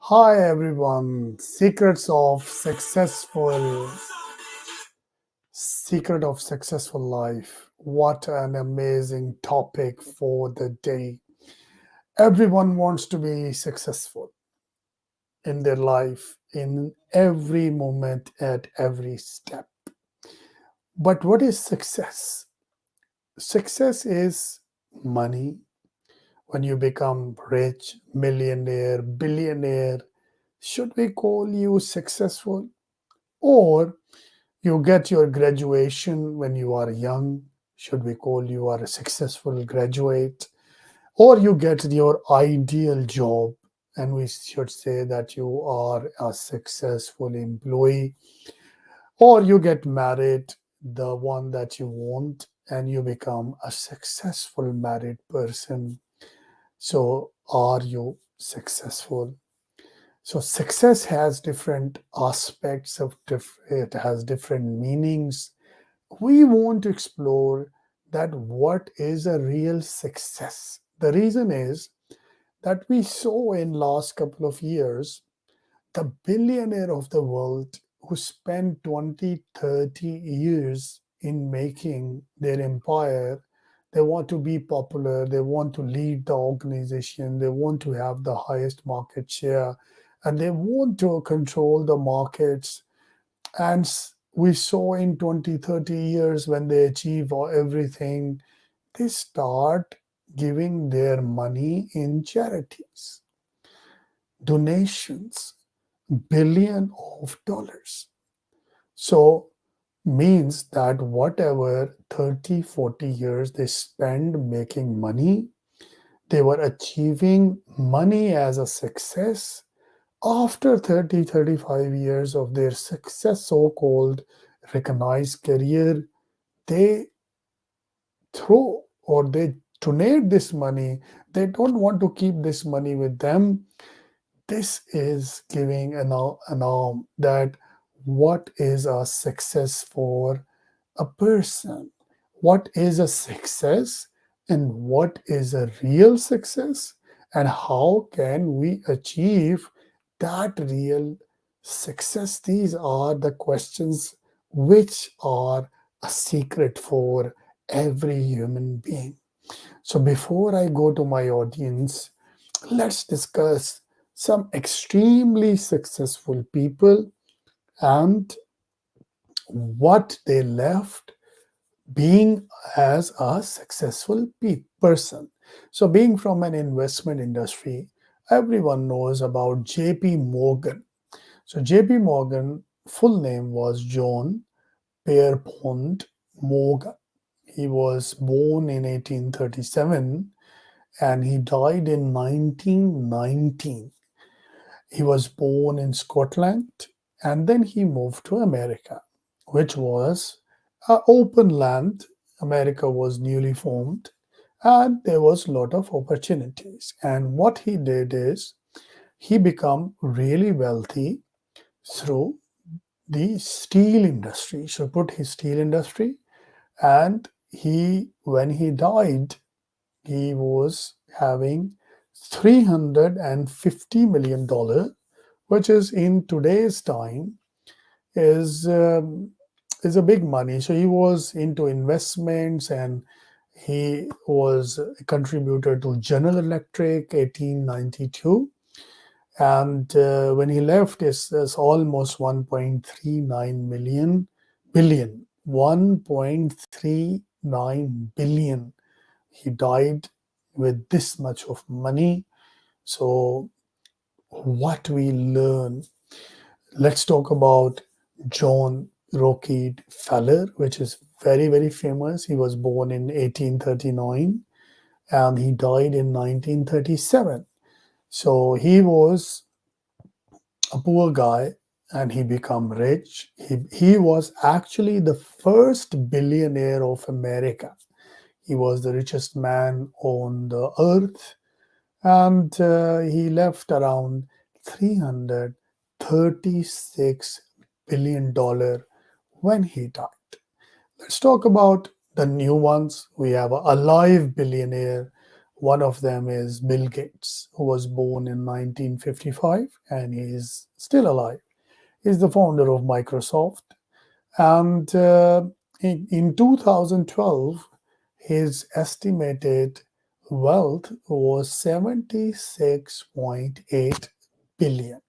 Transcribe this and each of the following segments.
Hi everyone. Secret of successful life. What an amazing topic for the day. Everyone wants to be successful in their life in every moment at every step. But what is success? Success is money. When you become rich, millionaire, billionaire, should we call you successful? Or you get your graduation when you are young. Should we call you are a successful graduate? Or you get your ideal job, and we should say that you are a successful employee. Or you get married, the one that you want, and you become a successful married person. So, are you successful? So success has different aspects it has different meanings. We want to explore that what is a real success. The reason is that we saw in last couple of years the billionaire of the world who spent 20, 30 years in making their empire. They want to be popular, they want to lead the organization, they want to have the highest market share, and they want to control the markets. And we saw in 20, 30 years when they achieve everything, they start giving their money in charities, donations, billion of dollars. So means that whatever 30, 40 years they spend making money, they were achieving money as a success. After 30, 35 years of their success, so called recognized career, they throw or they donate this money. They don't want to keep this money with them. This is giving an arm that what is a success for a person, what is a success, and what is a real success, and how can we achieve that real success. These are the questions which are a secret for every human being. So before I go to my audience, let's discuss some extremely successful people and what they left being as a successful person. So, being from an investment industry, everyone knows about JP Morgan. So, JP Morgan full name was John Pierpont Morgan. He was born in 1837 and he died in 1919. He was born in Scotland and then he moved to America, which was an open land. America was newly formed and there was a lot of opportunities. And what he did is he became really wealthy through the steel industry. So put his steel industry, and he when he died, he was having $350 million, which is in today's time is um, is a big money. So he was into investments and he was a contributor to General Electric 1892. And when he left, it's almost 1.39 million billion, 1.39 billion. He died with this much of money. So what we learn, let's talk about John Rockefeller, which is very, very famous. He was born in 1839 and he died in 1937. So he was a poor guy and he became rich. He was actually the first billionaire of America. He was the richest man on the earth, and he left around $336 billion when he died. Let's talk about the new ones. We have a alive billionaire, One of them is Bill Gates, who was born in 1955 and he is still alive. He's the founder of Microsoft. And in 2012, his estimated wealth was 76.8 billion.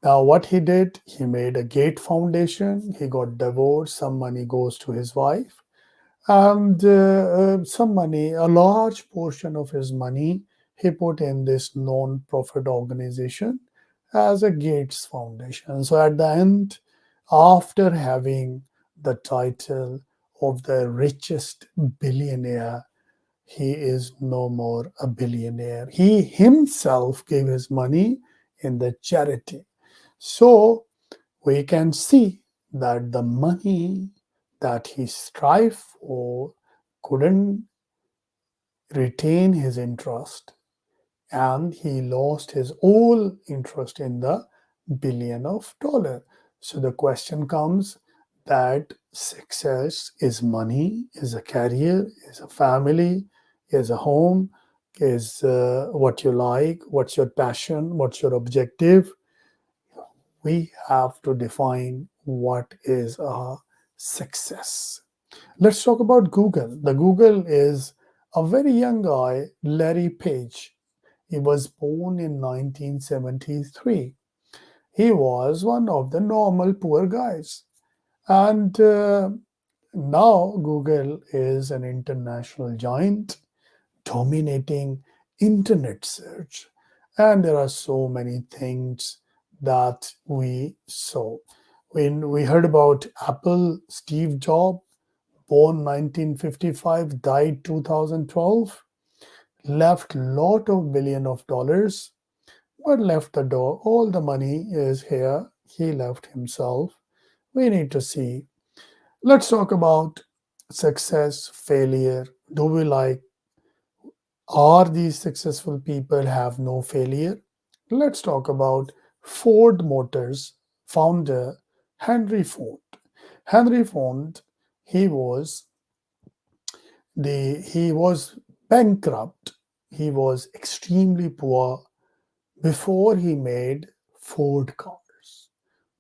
Now, what he did, he made a Gate Foundation. He got divorced. Some money goes to his wife, and some money, a large portion of his money, he put in this non-profit organization as a Gates Foundation. So at the end, after having the title of the richest billionaire, he is no more a billionaire. He himself gave his money in the charity. So we can see that the money that he strived for couldn't retain his interest, and he lost his whole interest in the billion of dollar. So the question comes that success is money, is a career, is a family, is a home, is what you like, what's your passion, what's your objective. We have to define what is a success. Let's talk about Google. The Google is a very young guy, Larry Page. He was born in 1973. He was one of the normal poor guys. And now Google is an international giant dominating internet search. And there are so many things that we saw. When we heard about Apple, Steve Jobs, born 1955, died 2012, left lot of billion of dollars. What left the door? All the money is here. He left himself. We need to see. Let's talk about success, failure. Do we like, are these successful people have no failure? Let's talk about Ford Motors founder Henry Ford. Henry Ford, he was he was bankrupt. He was extremely poor before he made Ford cars.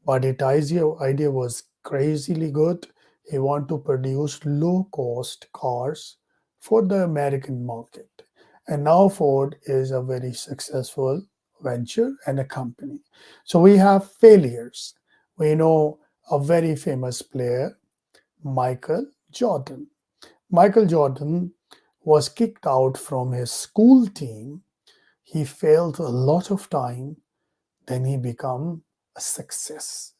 But his idea was crazily good. He wanted to produce low cost cars for the American market. And now Ford is a very successful venture and a company. So we have failures. We know a very famous player, Michael Jordan. Michael Jordan was kicked out from his school team. He failed a lot of time, then he become a success,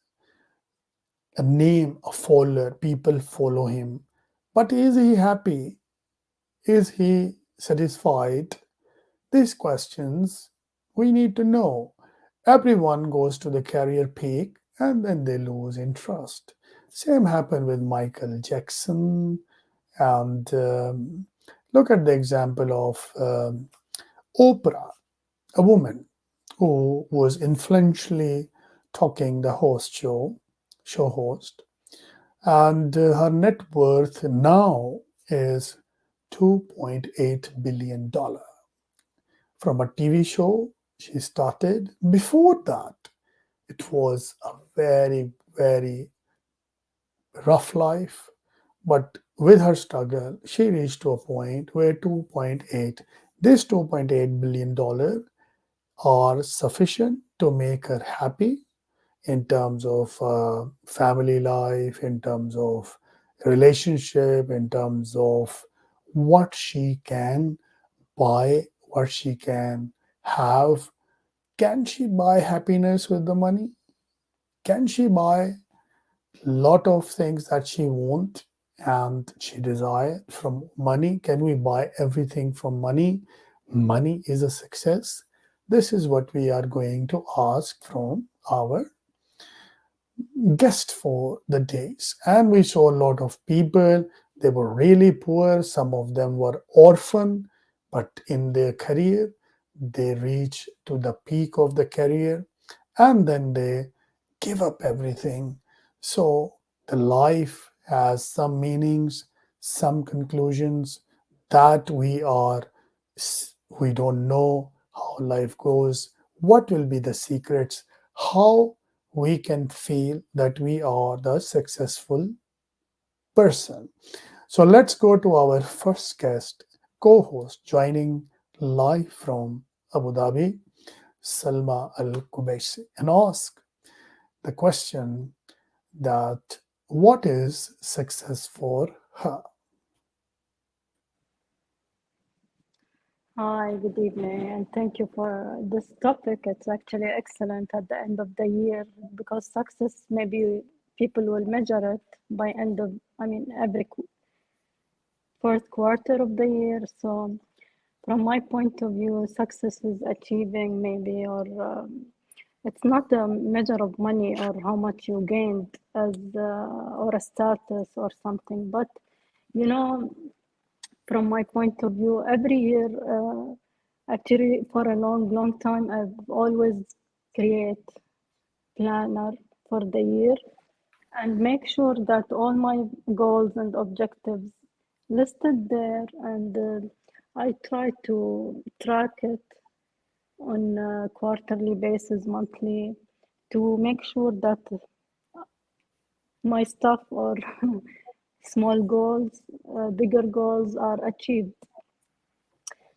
a name, a follower. People follow him. But is he happy? Is he satisfied? These questions we need to know. Everyone goes to the career peak and then they lose interest. Same happened with Michael Jackson. And look at the example of Oprah, a woman who was influentially talking the show host, and her net worth now is $2.8 billion from a TV show she started. Before that, it was a very, very rough life, but with her struggle, she reached to a point where 2.8, this $2.8 billion are sufficient to make her happy in terms of family life, in terms of relationship, in terms of what she can buy, what she can have. Can she buy happiness with the money? Can she buy lot of things that she want and she desire from money? Can we buy everything from money? Money is a success. This is what we are going to ask from our guest for the days. And we saw a lot of people, they were really poor. Some of them were orphan, but in their career they reach to the peak of the career and then they give up everything. So the life has some meanings, some conclusions that we are We don't know how life goes, what will be the secrets, how we can feel that we are the successful person. So let's go to our first guest, co host, joining live from Abu Dhabi, Salma Al Kubaisi, and ask the question that what is success for her? Hi, good evening, and thank you for this topic. It's actually excellent at the end of the year because success, maybe people will measure it by end of, every fourth quarter of the year. So, from my point of view, success is achieving maybe, or it's not a measure of money or how much you gained as or a status or something, but you know, from my point of view, every year, actually for a long time, I've always create planner for the year and make sure that all my goals and objectives listed there, and I try to track it on a quarterly basis, monthly, to make sure that my stuff or small goals, bigger goals are achieved.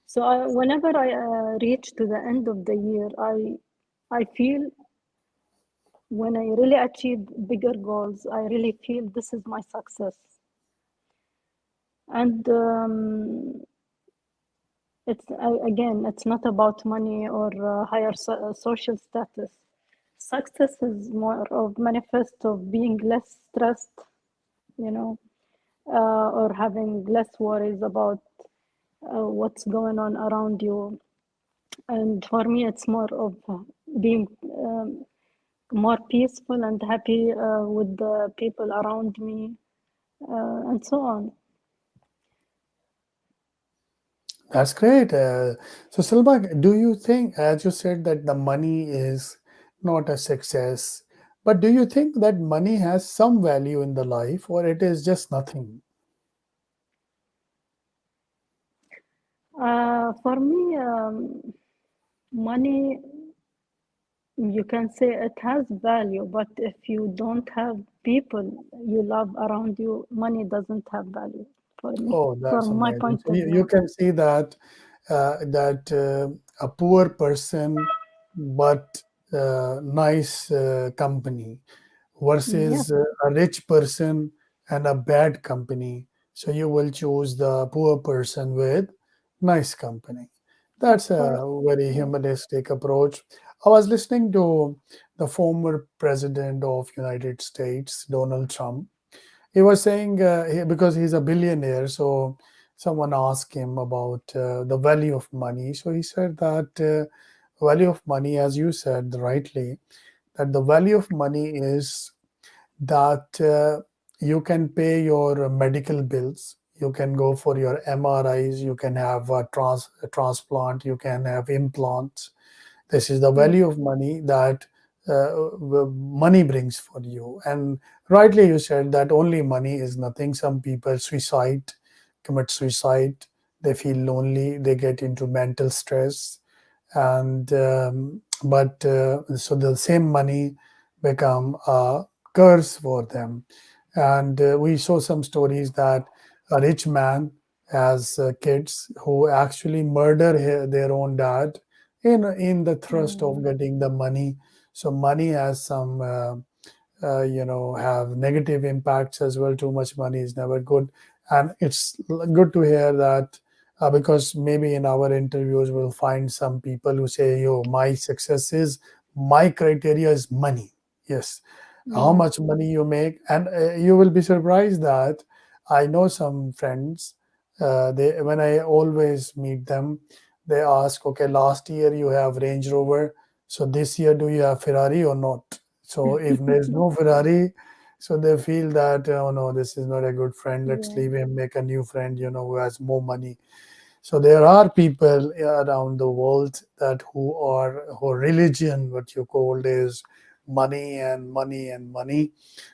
So whenever I reach to the end of the year, I feel when I really achieve bigger goals, I really feel this is my success. And it's again, it's not about money or higher social status. Success is more of manifest of being less stressed, you know, or having less worries about what's going on around you. And for me, it's more of being more peaceful and happy with the people around me, and so on. That's great. So, Silva, do you think, as you said, that the money is not a success, but do you think that money has some value in the life or it is just nothing? For me, money, you can say it has value, but if you don't have people you love around you, money doesn't have value for me, Oh, that's from my amazing. point So of you view. can see that a poor person but nice company Yep. versus a rich person and a bad company. So you will choose the poor person with nice company. Of That's a course. very Yeah. humanistic approach. I was listening to the former president of United States, Donald Trump. He was saying because he's a billionaire, so someone asked him about the value of money. So he said that value of money, as you said rightly, that the value of money is that you can pay your medical bills, you can go for your MRIs, you can have a transplant, you can have implants. This is the Mm. value of money that money brings for you. And rightly you said that only money is nothing. Some people commit suicide, they feel lonely, they get into mental stress, and but so the same money become a curse for them. And we saw some stories that a rich man has kids who actually murder their own dad in the thrust of Mm. getting the money. So money has some have negative impacts as well. Too much money is never good, and it's good to hear that because maybe in our interviews we'll find some people who say, "Yo, my success is my criteria is money." Yes, how Mm. much money you make, and you will be surprised that I know some friends. They when I always meet them, they ask, "Okay, last year you have Range Rover, so this year do you have Ferrari or not?" So if there's no Ferrari, so they feel that, oh no, this is not a good friend. Let's Yeah. leave him, make a new friend, who has more money. So there are people around the world that who religion, what you called is money and money and money.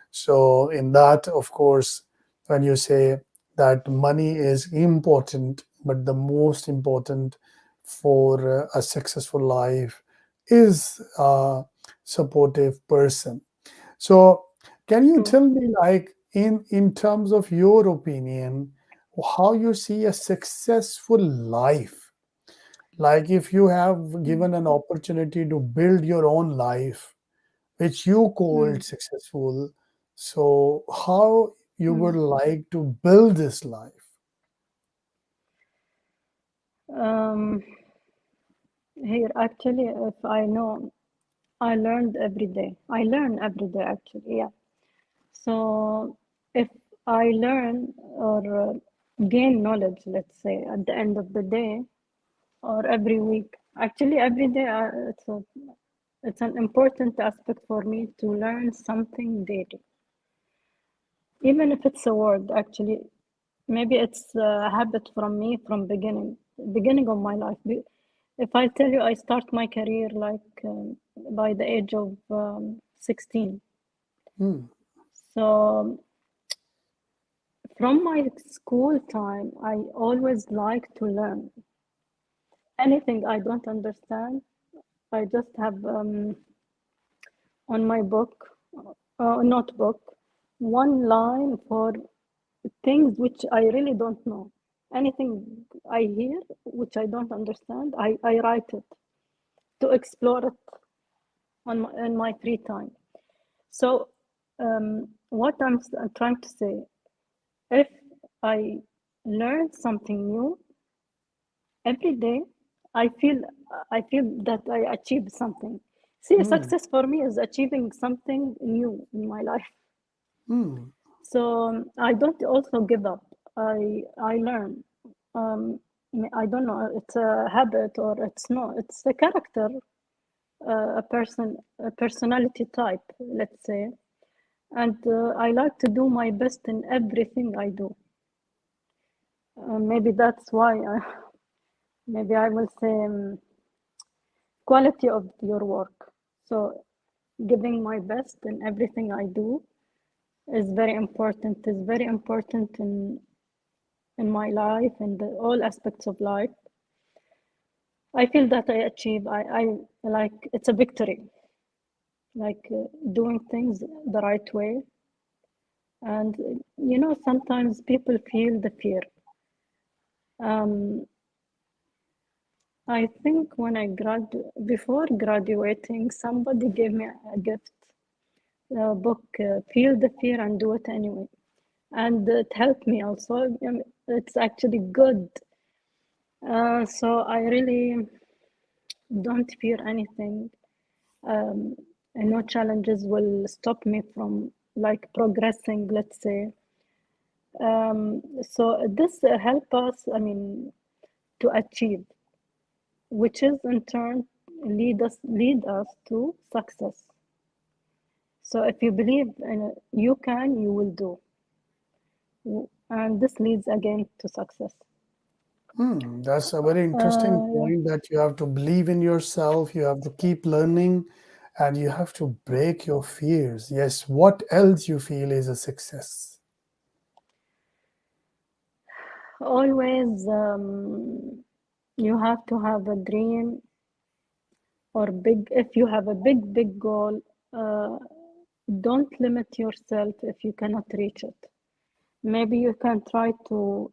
So in that, of course, when you say that money is important, but the most important for a successful life is a supportive person. So, can you True. tell me, like, in terms of your opinion, how you see a successful life? Like, if you have Mm, given an opportunity to build your own life, which you called mm, successful, so how you would mm. like to build this life? Um, Here, actually, if I know, I learned every day. I learn every day, actually, yeah. So if I learn or gain knowledge, let's say, at the end of the day or every week, actually, every day, it's an important aspect for me to learn something daily, even if it's a word, actually. Maybe it's a habit from me from beginning of my life. If I tell you, I start my career like by the age of 16. Hmm. So from my school time, I always like to learn anything I don't understand. I just have on my notebook, one line for things which I really don't know. Anything I hear which I don't understand, I write it to explore it in my free time. So, what I'm trying to say, if I learn something new every day, I feel I feel that I achieved something. See, Hmm. success for me is achieving something new in my life. Hmm. So I don't also give up. I learn. Um, I don't know. It's a habit or it's not. It's a character, a personality type, let's say. And I like to do my best in everything I do. Maybe that's why. Maybe I will say quality of your work. So giving my best in everything I do is very important. Is very important in my life and all aspects of life. I feel that I achieve. I like it's a victory. Like doing things the right way. And sometimes people feel the fear. Um, I think when before graduating, somebody gave me a gift, a book, Feel the Fear and Do It Anyway. And it helped me also. It's actually good. So I really don't fear anything. And no challenges will stop me from like progressing, let's say. So this help us, I mean, to achieve, which is in turn lead us to success. So if you believe in it, you can, you will do, and this leads again to success. Hmm. That's a very interesting Yeah. point that you have to believe in yourself, you have to keep learning, and you have to break your fears. Yes, what else you feel is a success? Always, you have to have a dream or big. If you have a big goal, uh, don't limit yourself if you cannot reach it. Maybe you can try to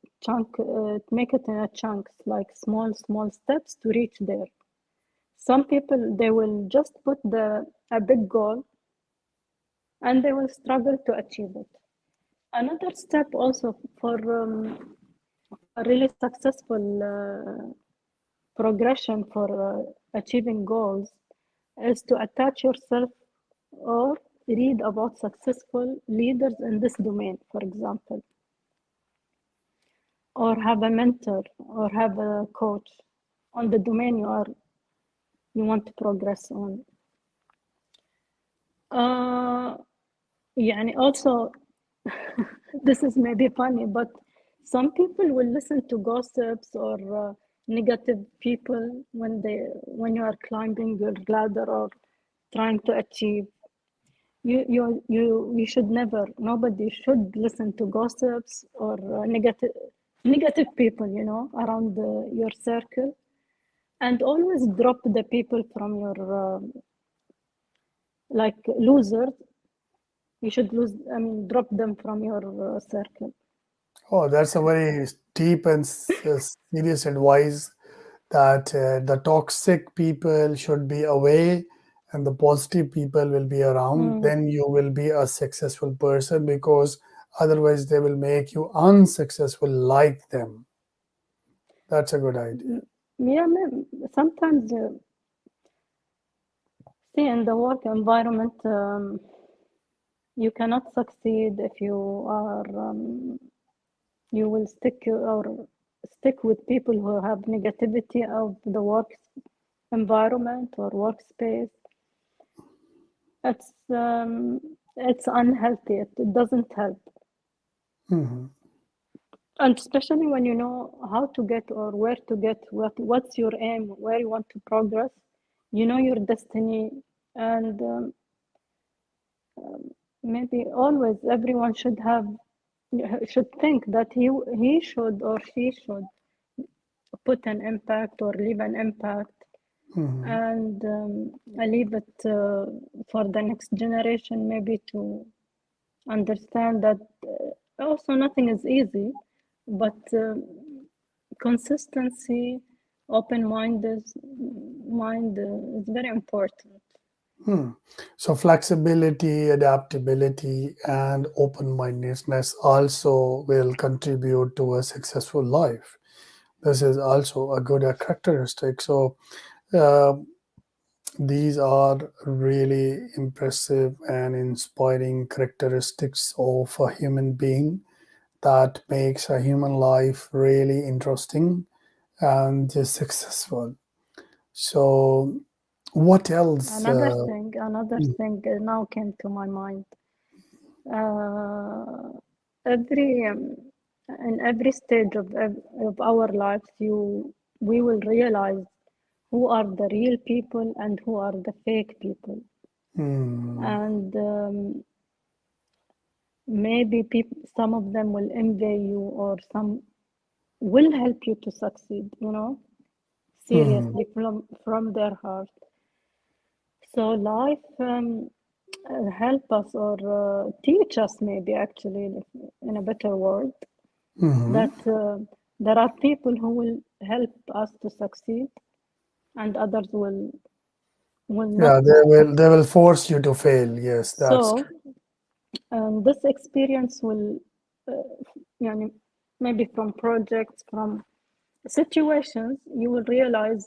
make it in a chunks, like small steps to reach there. Some people they will just put the a big goal and they will struggle to achieve it. Another step also for a really successful progression for achieving goals is to attach yourself or read about successful leaders in this domain, for example, or have a mentor or have a coach on the domain you want to progress on. Uh, يعني also this is maybe funny, but some people will listen to gossips or negative people when you are climbing your ladder or trying to achieve. You should never. Nobody should listen to gossips or negative. negative people, around your circle, and always drop the people from your like losers. You should drop them from your circle. Oh, that's a very deep and serious advice that the toxic people should be away and the positive people will be around. Mm. Then you will be a successful person because otherwise they will make you unsuccessful like them. That's a good idea. Yeah, sometimes see in the work environment, you cannot succeed if you will stick with people who have negativity of the work environment or workspace. It's unhealthy. It doesn't help. Mhm. And especially when you know how to get or where to get, what's your aim, where you want to progress, you know your destiny, and maybe always everyone should think that he should or she should put an impact or leave an impact, Mhm. and I leave it for the next generation maybe to understand that also nothing is easy, but consistency, open mind is very important. Hmm. So flexibility, adaptability, and open-mindedness also will contribute to a successful life. This is also a good characteristic. So uh, these are really impressive and inspiring characteristics of a human being that makes a human life really interesting and successful. So what else? Another thing now came to my mind. Uh, every in every stage of our lives, we will realize who are the real people and who are the fake people. Hmm. And maybe some of them will envy you, or some will help you to succeed, Hmm. seriously from their heart. So life help us or teach us, maybe actually, in a better word, Hmm. that there are people who will help us to succeed, and others will not Yeah, they will succeed. force you to fail. Yes, that's So true. this experience will, yani, maybe from projects, from situations, you will realize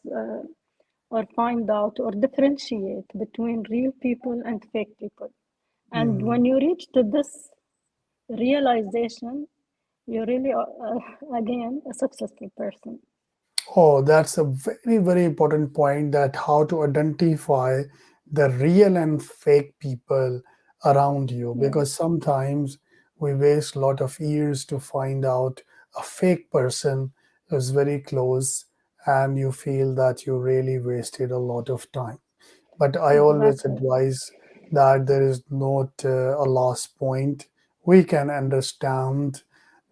or find out or differentiate between real people and fake people. And Hmm. when you reach to this realization, you really are, again, a successful person. Oh, that's a very, very important point that how to identify the real and fake people around you Yes, because sometimes we waste a lot of years to find out a fake person who's very close and you feel that you really wasted a lot of time. But I always exactly. advise that there is not a last point. We can understand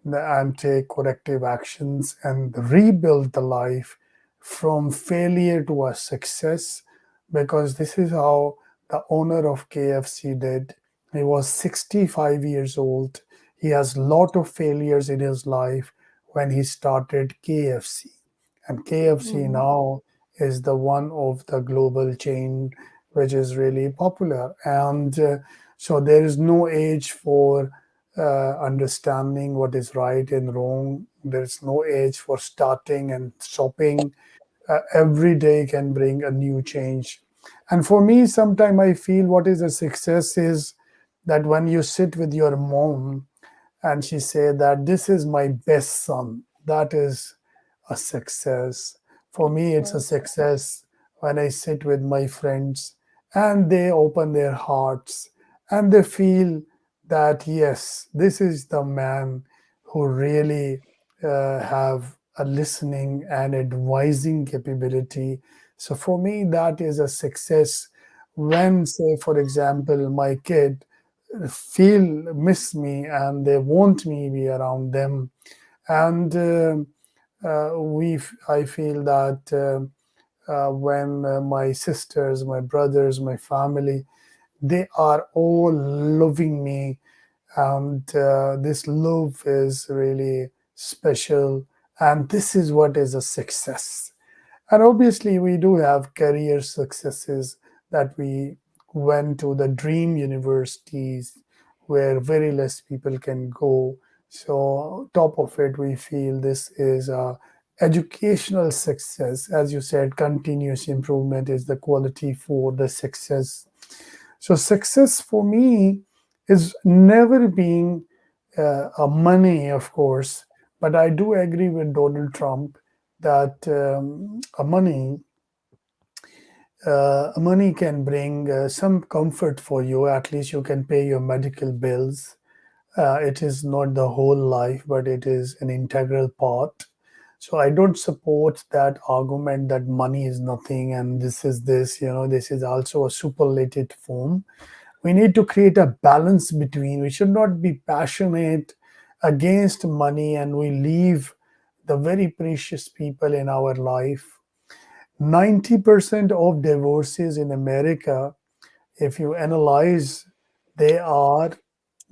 and take corrective actions and rebuild the life from failure to a success because this is how the owner of KFC did. He was 65 years old. He has lot of failures in his life when he started KFC. And KFC Hmm. now is the one of the global chain which is really popular. And so there is no age for understanding what is right and wrong. There's no age for starting and stopping. Every day can bring a new change. And for me, sometimes I feel what is a success is that when you sit with your mom and she said that this is my best son, that is a success. For Of me, it's a course. success when I sit with my friends and they open their hearts and they feel that, yes, this is the man who really have a listening and advising capability. So for me, that is a success when, say, for example, my kid feel miss me and they want me be around them And I feel that when my sisters, my brothers, my family, they are all loving me, and this love is really special, and this is what is a success. And obviously, we do have career successes, that we went to the dream universities where very less people can go. So, top of it, we feel this is a educational success. As you said, continuous improvement is the quality for the success. So, success for me is never being a money, of course, but I do agree with Donald Trump that money can bring some comfort for you. At least you can pay your medical bills. It is not the whole life, but it is an integral part. So I don't support that argument that money is nothing and this is this. This is also a superlative form. We need to create a balance between. We should not be passionate against money and we leave the very precious people in our life. 90% of divorces in America, if you analyze, they are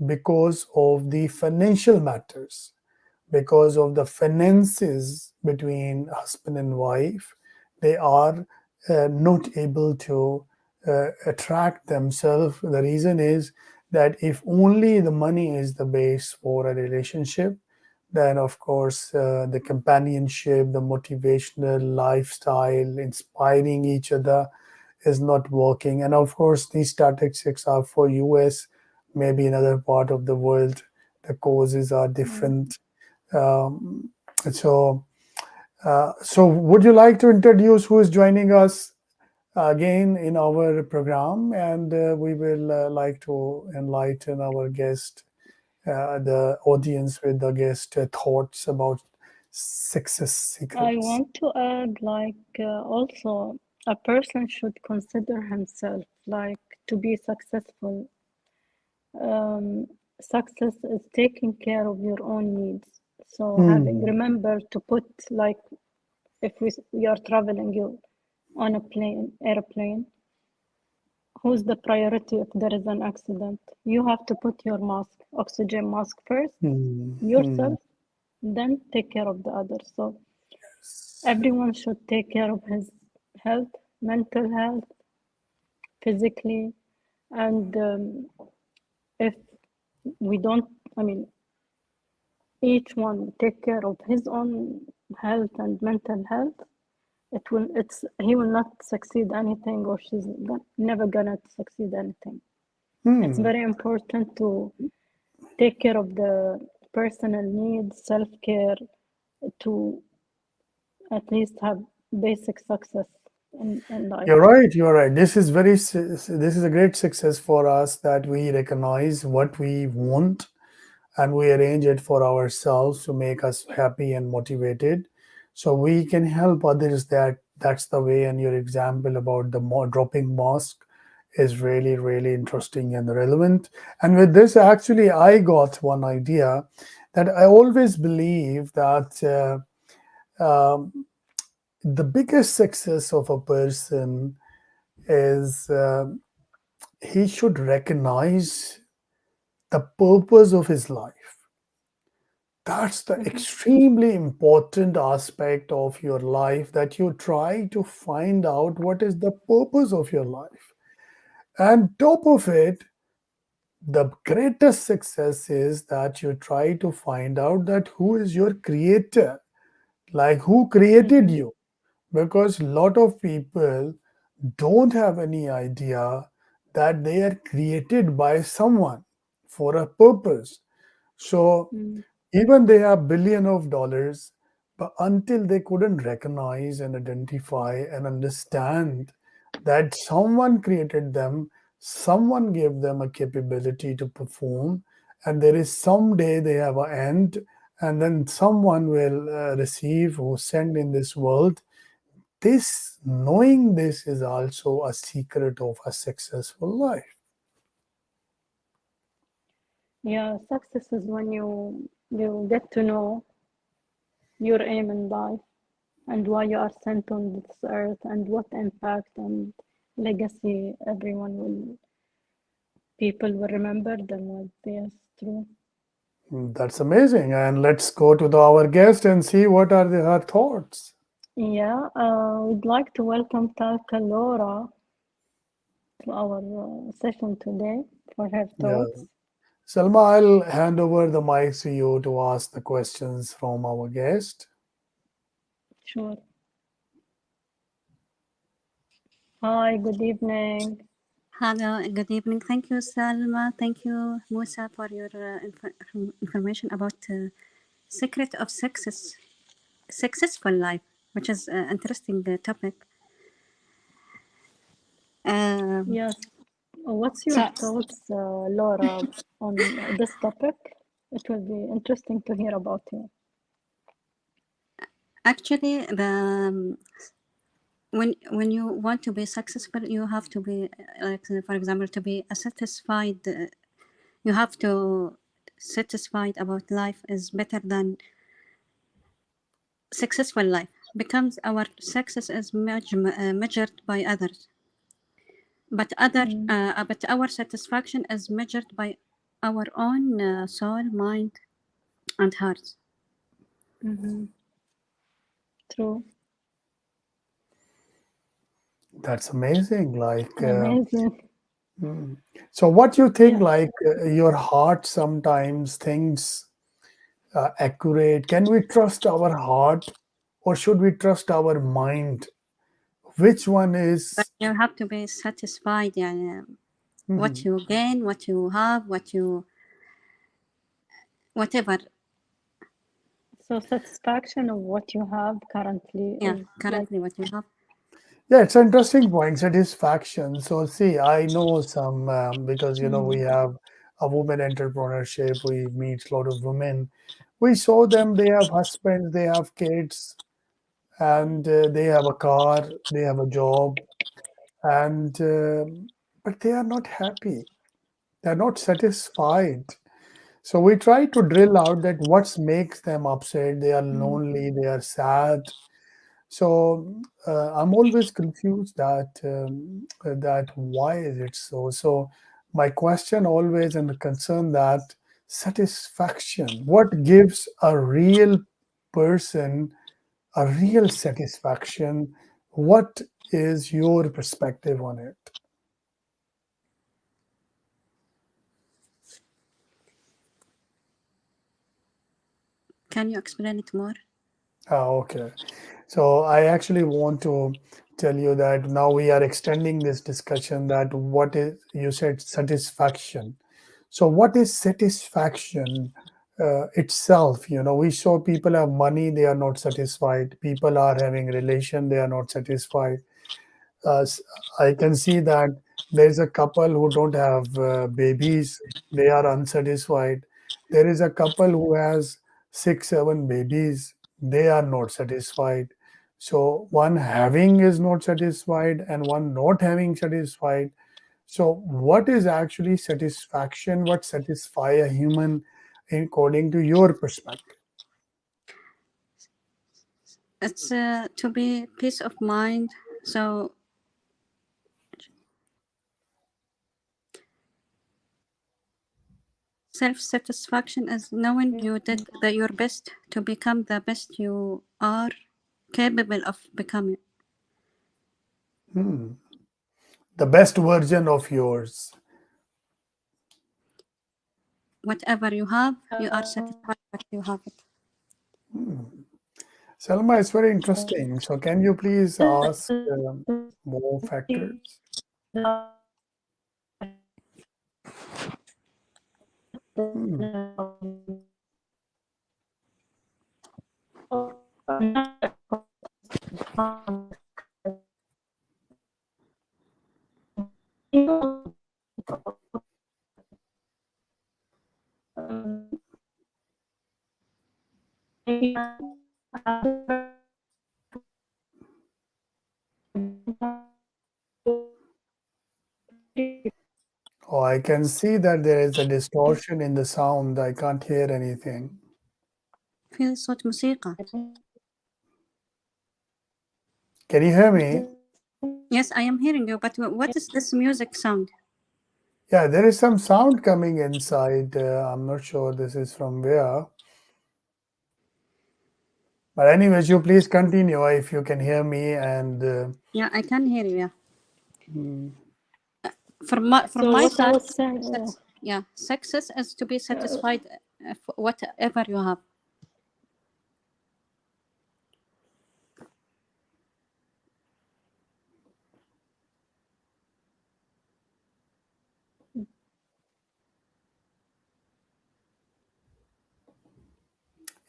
because of the financial matters, because of the finances between husband and wife. They are not able to attract themselves. The reason is that if only the money is the base for a relationship, then of course the companionship, the motivational lifestyle, inspiring each other is not working. And of course, these statistics are for US, maybe in other part of the world, the causes are Mm. different. Um, so would you like to introduce who is joining us again in our program? And we will like to enlighten our guest, the audience, with the guest thoughts about success I secrets. want to add, also, a person should consider himself, like, to be successful. Um, Success is taking care of your own needs. So having Hmm. remember to put, like, if we are traveling you on a airplane, who's the priority if there is an accident? You have to put your mask, oxygen mask first, Hmm. Hmm. yourself, then take care of the others. So everyone should take care of his health, mental health, physically, and if we don't, I mean, each one take care of his own health and mental health, it's he will not succeed anything, or she's never gonna succeed anything. It's Hmm. very important to take care of the personal needs, self-care, to at least have basic success in life. You're right. You're right. This is a great success for us, that we recognize what we want and we arrange it for ourselves to make us happy and motivated, so we can help others. That's the way. And your example about the dropping mask is really really interesting and relevant. And with this, actually, I got one idea, that I always believe that the biggest success of a person is he should recognize the purpose of his life. That's the Mhm. extremely important aspect of your life, that you try to find out what is the purpose of your life. And top of it, the greatest success is that you try to find out that who is your creator, like who created Mhm. you. Because a lot of people don't have any idea that they are created by someone for a purpose. So Mm. even they have billion of dollars, but until they couldn't recognize and identify and understand that someone created them, someone gave them a capability to perform, and there is someday they have an end, and then someone will receive who sent in this world. This knowing this is also a secret of a successful life. Yeah, success is when you get to know. your aim in life and why you are sent on this earth and what impact and legacy people will remember them with. Yes, true. That's amazing. And let's go to our guest and see what are her thoughts. Yeah, we'd like to welcome Talca Laura to our session today for her Yeah. thoughts. Salma, I'll hand over the mic to you to ask the questions from our guest. Sure. Hi, good evening. Hello, good evening. Thank you, Salma. Thank you, Musa, for your information about secret of successful life, which is an interesting topic. Um, Yes. What's your so thoughts, Laura, on this topic? It will be interesting to hear about you. actually, when you want to be successful, you have to be for example, to be a satisfied. You have to satisfied about life is better than successful life becomes our success is measured by others, Mm, but our satisfaction is measured by our own soul, mind, and heart. mm-hmm. True. That's amazing. Amazing. Mm. So, what you think? Yeah. Your heart sometimes thinks accurate. Can we trust our heart, or should we trust our mind? Which one But is? you have to be satisfied. Yeah, what Mhm. you gain, what you have, whatever. So satisfaction of what you have currently Yeah, is like, currently what you have. Yeah, it's an interesting point. Satisfaction. So, see, I know some because we mm, have a women entrepreneurship. We meet a lot of women. We saw them. They have husbands. They have kids, and they have a car. They have a job, and but they are not happy. They're not satisfied. So we try to drill out that what makes them upset. They are mm, lonely. They are sad. So I'm always confused that why is it so? So my question always and the concern that satisfaction. What gives a real person a real satisfaction? What is your perspective on it? Can you explain it more? Okay. So I actually want to tell you that now we are extending this discussion that what is you said satisfaction. So what is satisfaction itself? We saw people have money, they are not satisfied. People are having relation, they are not satisfied. uh, s- I can see that there's a couple who don't have babies, they are unsatisfied. There is a couple who has 6, 7 babies, they are not satisfied. So one having is not satisfied and one not having satisfied. So what is actually satisfaction? What satisfy a human according to your perspective? It's to be peace of mind. So self satisfaction is knowing you did your best to become the best you are capable of becoming. Hmm. The best version of yours. Whatever you have, you are satisfied that you have it. Hmm. Selma, it's very interesting. So, can you please ask more factors? Hmm. Oh, I can see that there is a distortion in the sound. I can't hear anything. في صوت موسيقى. Can you hear me? Yes, I am hearing you, but what is this music sound? Yeah, there is some sound coming inside. I'm not sure this is from where. But anyways, you please continue if you can hear me. And Yeah, I can hear you. Yeah. mm, From So my what I side, was saying, yeah, success is to be satisfied whatever you have.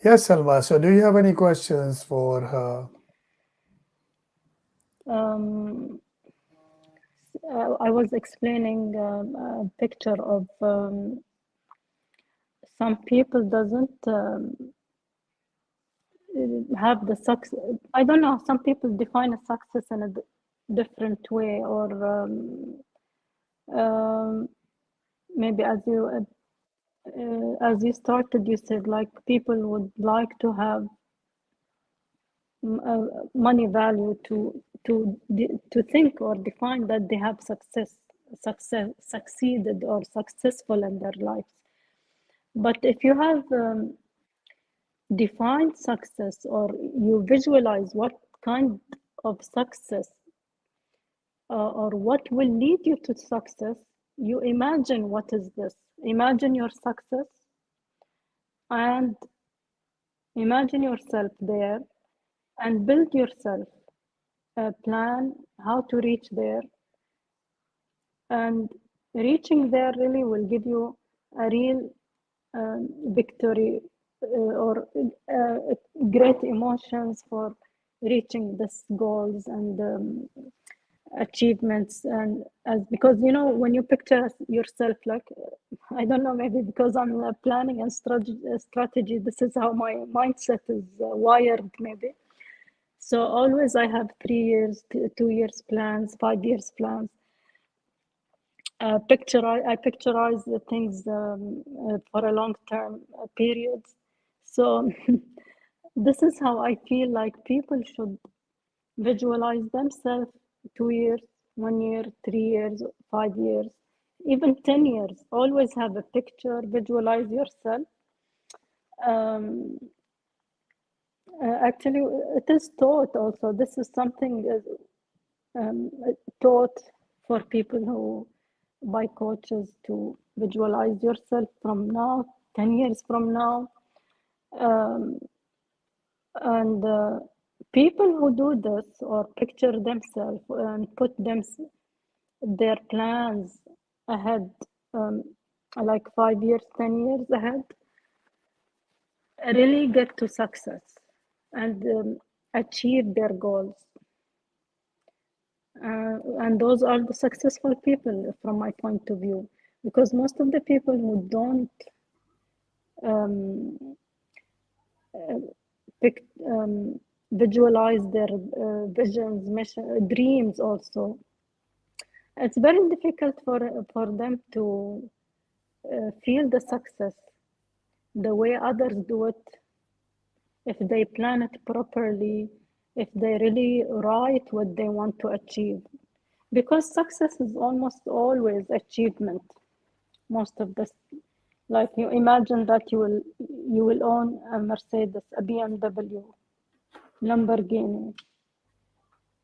yes, Salma. So, do you have any questions for her? um, I was explaining a picture of some people doesn't have the success. I don't know. Some people define a success in a different way, or maybe as you started, you said like people would like to have money value to think or define that they have succeeded or successful in their lives. But if you have defined success, or you visualize what kind of success or what will lead you to success, you imagine what is this. Imagine your success and imagine yourself there and build yourself a plan how to reach there. And reaching there really will give you a real victory or great emotions for reaching these goals and achievements. And as because when you picture yourself, like I don't know, maybe because I'm planning and strategy, this is how my mindset is wired maybe. So always I have 3 years, 2 years plans, 5 years plans. I picturize the things for a long term period. So this is how I feel like people should visualize themselves 2 years, 1 year, 3 years, 5 years, even 10 years. Always have a picture, visualize yourself. Actually, it is taught also. This is something taught for people who by coaches to visualize yourself from now, 10 years from now. And people who do this or picture themselves and put their plans ahead, like 5 years, 10 years ahead, really get to success and achieve their goals. And those are the successful people from my point of view, because most of the people who don't visualize their visions, mission, dreams also, it's very difficult for them to feel the success the way others do it, if they plan it properly, if they really write what they want to achieve. Because success is almost always achievement. Most of this, like you imagine that you will own a Mercedes, a BMW, Lamborghini.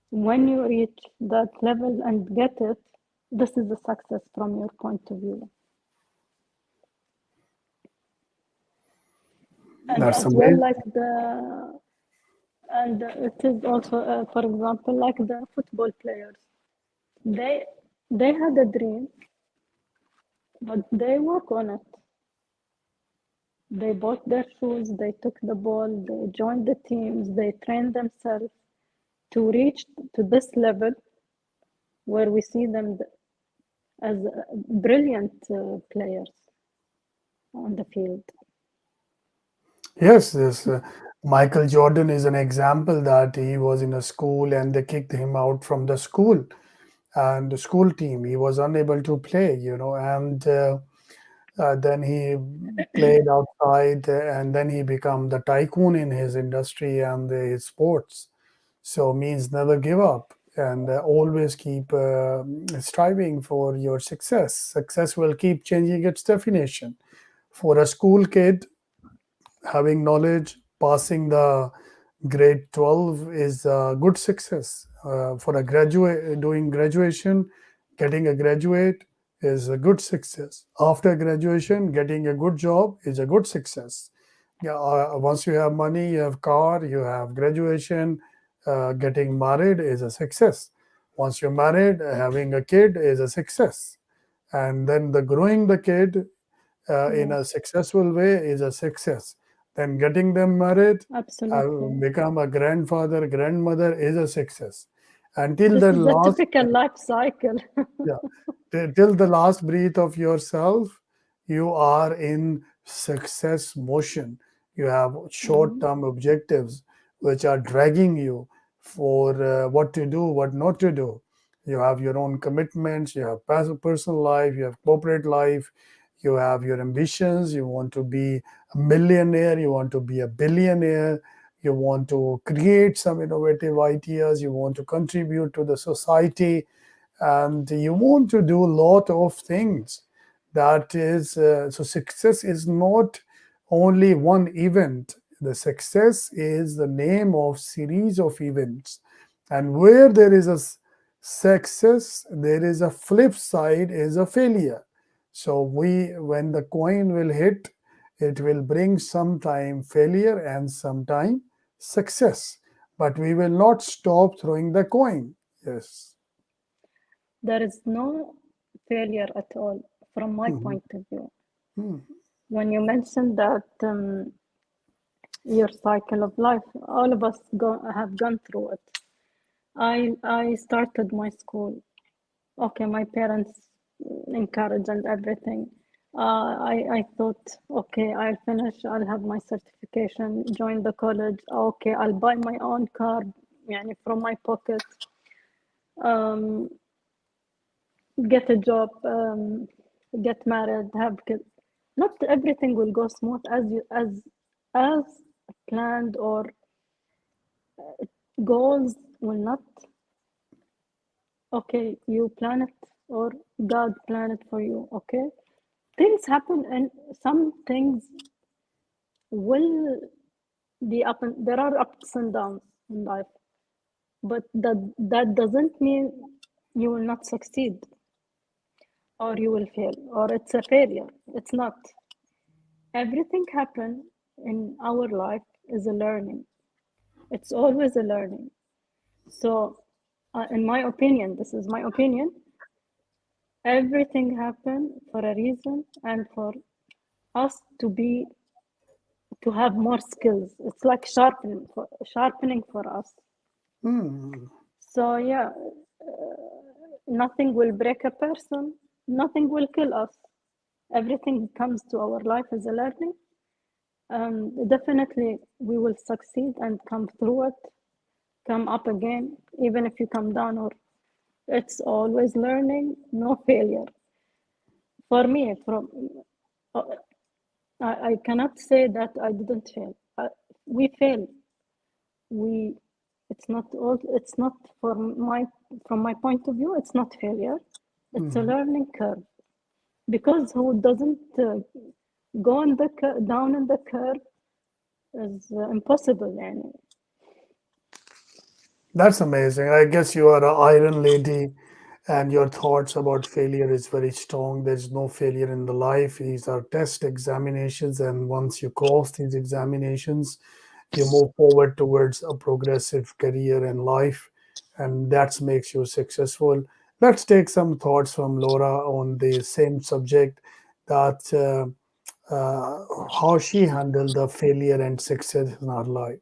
When you reach that level and get it, this is a success from your point of view. And That's as well, amazing. and it is also, for example, like the football players. They had a dream, but they work on it. They bought their shoes, they took the ball, they joined the teams, they trained themselves to reach to this level where we see them as brilliant players on the field. Yes, this Michael Jordan is an example that he was in a school and they kicked him out from the school and the school team. He was unable to play, and Then he played outside, and then he become the tycoon in his industry and his sports. So means never give up and always keep striving for your success. Success will keep changing its definition. For a school kid, having knowledge, passing the grade 12 is a good success. For a graduate, doing graduation, getting a graduate is a good success. After graduation, getting a good job is a good success. Yeah, once you have money, you have car, you have graduation, getting married is a success. Once you're married, having a kid is a success. And then the growing the kid in Yes, a successful way is a success. Then getting them married, absolutely. become a grandfather, grandmother is a success. Until This the is a last, typical life cycle. yeah, till the last breath of yourself, you are in success motion. You have short Mhm. term objectives which are dragging you for what to do, what not to do. You have your own commitments, you have personal life, you have corporate life, you have your ambitions. You want to be a millionaire, you want to be a billionaire, you want to create some innovative ideas, you want to contribute to the society, and you want to do a lot of things. That is so success is not only one event. The success is the name of series of events, and where there is a success, there is a flip side, is a failure. So we, when the coin will hit, it will bring sometime failure and sometime success, but we will not stop throwing the coin. Yes. There is no failure at all from my Mhm. point of view. Hmm. When you mentioned that your cycle of life, all of us have gone through it. I started my school. Okay, my parents encouraged and everything. I thought, okay, I'll finish, I'll have my certification, join the college. Okay, I'll buy my own car, يعني from my pocket. Um, get a job, get married, have kids. Not everything will go smooth as planned, or goals will not. Okay, you plan it or God plan it for you. Okay, things happen, and some things will be up and there are ups and downs in life, but that doesn't mean you will not succeed or you will fail or it's a failure. It's not. Everything happen in our life is a learning. It's always a learning. So, in my opinion, this is my opinion. Everything happened for a reason and for us to have more skills. It's like sharpening for us. Hmm. So yeah, nothing will break a person. Nothing will kill us. Everything comes to our life as a learning. Definitely, we will succeed and come through it, come up again, even if you come down, or it's always learning, no failure. For me, uh, I cannot say that I didn't fail. We fail. We, it's not all. It's not for my from my point of view. It's not failure. It's a Hmm. learning curve. Because who doesn't go on the down in the curve is impossible. And That's amazing. I guess you are an iron lady, and your thoughts about failure is very strong. There's no failure in the life. These are test examinations, and once you cross these examinations, you move forward towards a progressive career in life, and that makes you successful. Let's take some thoughts from Laura on the same subject, that how she handled the failure and success in her life.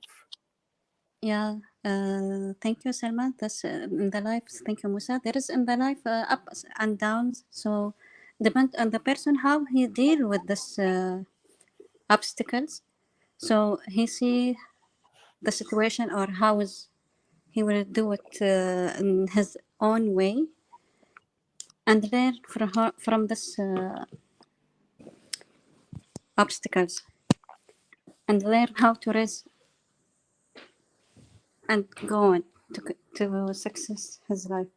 Yeah, thank you, Selma. That's in the life. Thank you, Musa. There is in the life ups and downs. So depend on the person how he deal with this obstacles. So he see the situation or how is he will do it in his own way and learn from her, from this obstacles and learn how to raise and go on to success his life.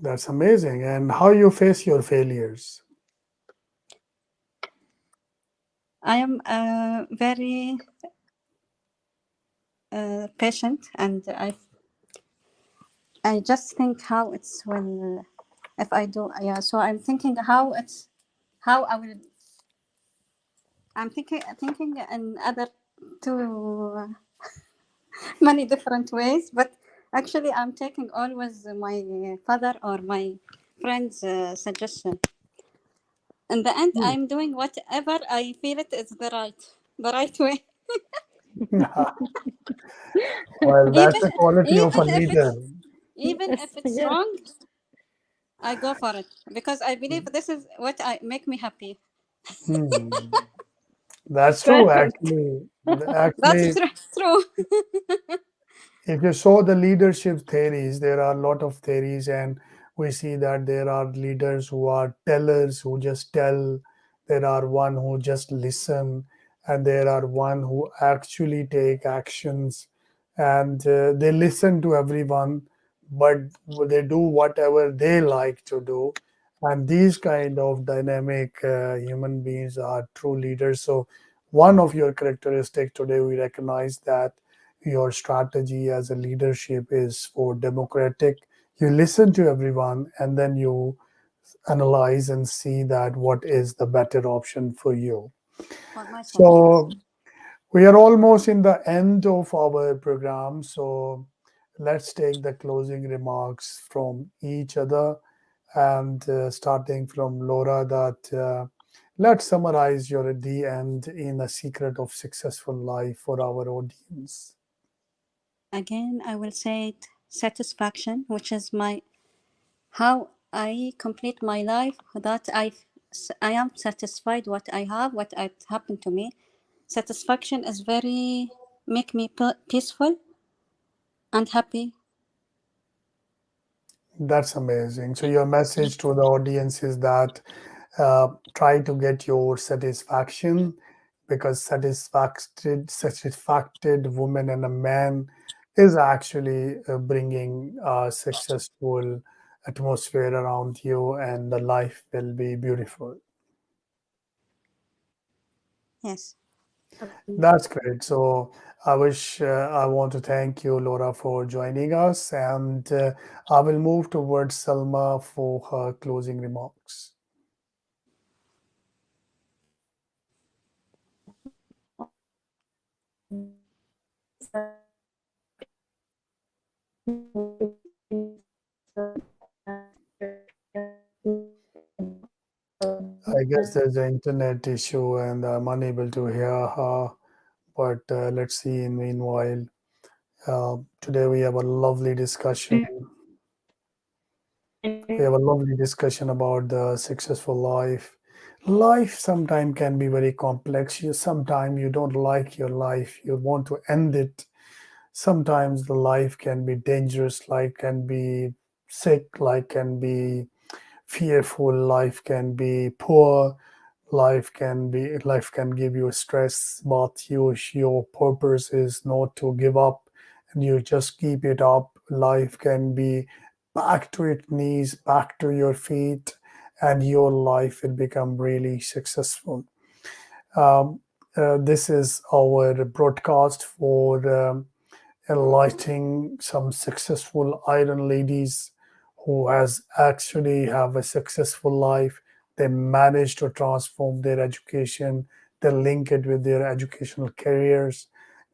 That's amazing. And how you face your failures? I am very patient, and I just think how it's will if I do, yeah. So I'm thinking how I will. I'm thinking in other two many different ways, but actually I'm taking always my father or my friend's suggestion. In the end, Hmm. I'm doing whatever I feel it is the right way. Well, that's even the quality of a even if leader. it's even Yes, if it's yes, wrong, I go for it because I believe this is what I make me happy. Hmm. That's true, perfect. actually. That's Actually, true. if you saw the leadership theories, there are a lot of theories, and we see that there are leaders who are tellers who just tell, there are one who just listen, and there are one who actually take actions, and they listen to everyone, but they do whatever they like to do. And these kind of dynamic human beings are true leaders. So one of your characteristic today, we recognize that your strategy as a leadership is for democratic. You listen to everyone and then you analyze and see that what is the better option for you. For myself, yes. So we are almost in the end of our program. So let's take the closing remarks from each other, and starting from Laura, that let's summarize your the end in a secret of successful life for our audience. Again, I will say it, satisfaction, which is my how I complete my life. That I am satisfied what I have, what had happened to me. Satisfaction is very make me peaceful and happy. That's amazing. So your message to the audience is that try to get your satisfaction, because satisfied woman and a man is actually bringing a successful atmosphere around you, and the life will be beautiful. Yes. That's great. So I want to thank you, Laura, for joining us, and I will move towards Salma for her closing remarks. I guess there's an internet issue and I'm unable to hear her, but let's see. In meanwhile, today we have a lovely discussion. We have a lovely discussion about the successful life. Life sometimes can be very complex. You sometimes you don't like your life. You want to end it. Sometimes the life can be dangerous. Life can be sick. Life can be fearful. Life can be poor. Life can give you stress, but your purpose is not to give up, and you just keep it up. Life can be back to its knees, back to your feet, and your life will become really successful. um, this is our broadcast for enlightening some successful iron ladies who has actually have a successful life. They manage to transform their education, they link it with their educational careers,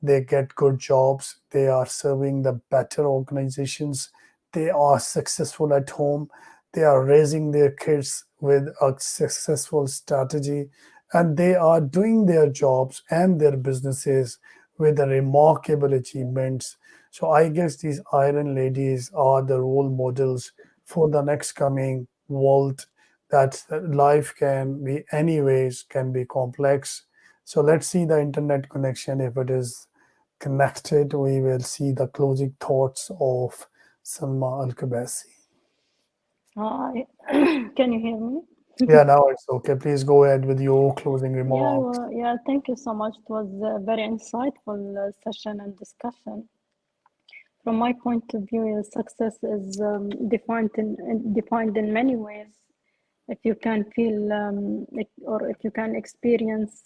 they get good jobs, they are serving the better organizations, they are successful at home, they are raising their kids with a successful strategy, and they are doing their jobs and their businesses with a remarkable achievements. So I guess these iron ladies are the role models for the next coming world, that life can be anyways, can be complex. So let's see the internet connection. If it is connected, we will see the closing thoughts of Salma Al Kabasi. Hi. Can you hear me? Yeah, now it's okay. Please go ahead with your closing Yeah, remarks. well, yeah, thank you so much. It was a very insightful session and discussion. From my point of view, success is defined in many ways. If you can feel or if you can experience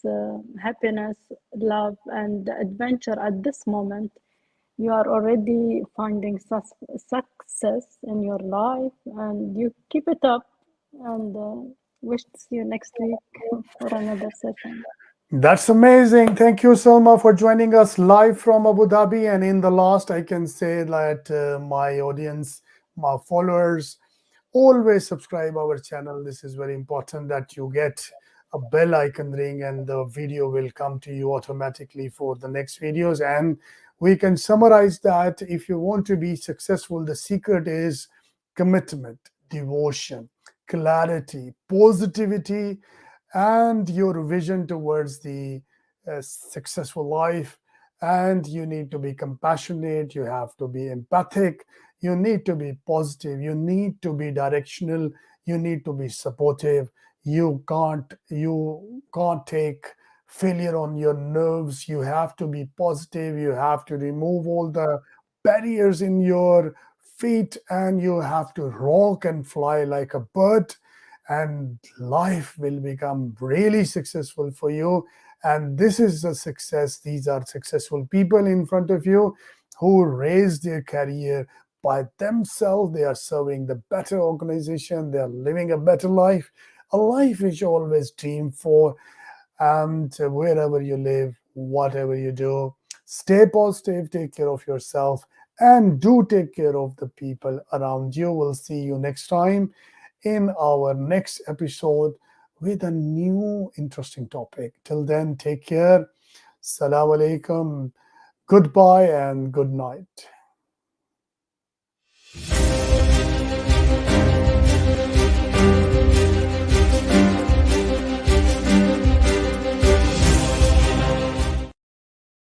happiness, love, and adventure at this moment, you are already finding success in your life, and you keep it up. And wish to see you next week for another session. That's amazing. Thank you, Salma, for joining us live from Abu Dhabi. And in the last, I can say that my audience, my followers, always subscribe our channel. This is very important that you get a bell icon ring and the video will come to you automatically for the next videos. And we can summarize that if you want to be successful, the secret is commitment, devotion, clarity, positivity, and your vision towards the successful life. And you need to be compassionate, you have to be empathic, you need to be positive, you need to be directional, you need to be supportive. You can't take failure on your nerves. You have to be positive, you have to remove all the barriers in your feet, and you have to rock and fly like a bird, and life will become really successful for you. And this is a success. These are successful people in front of you who raised their career by themselves. They are serving the better organization, they are living a better life, a life which you always dream for. And wherever you live, whatever you do, stay positive, take care of yourself, and do take care of the people around you. We'll see you next time in our next episode with a new interesting topic. Till then, take care. Salam alaikum. Goodbye and good night.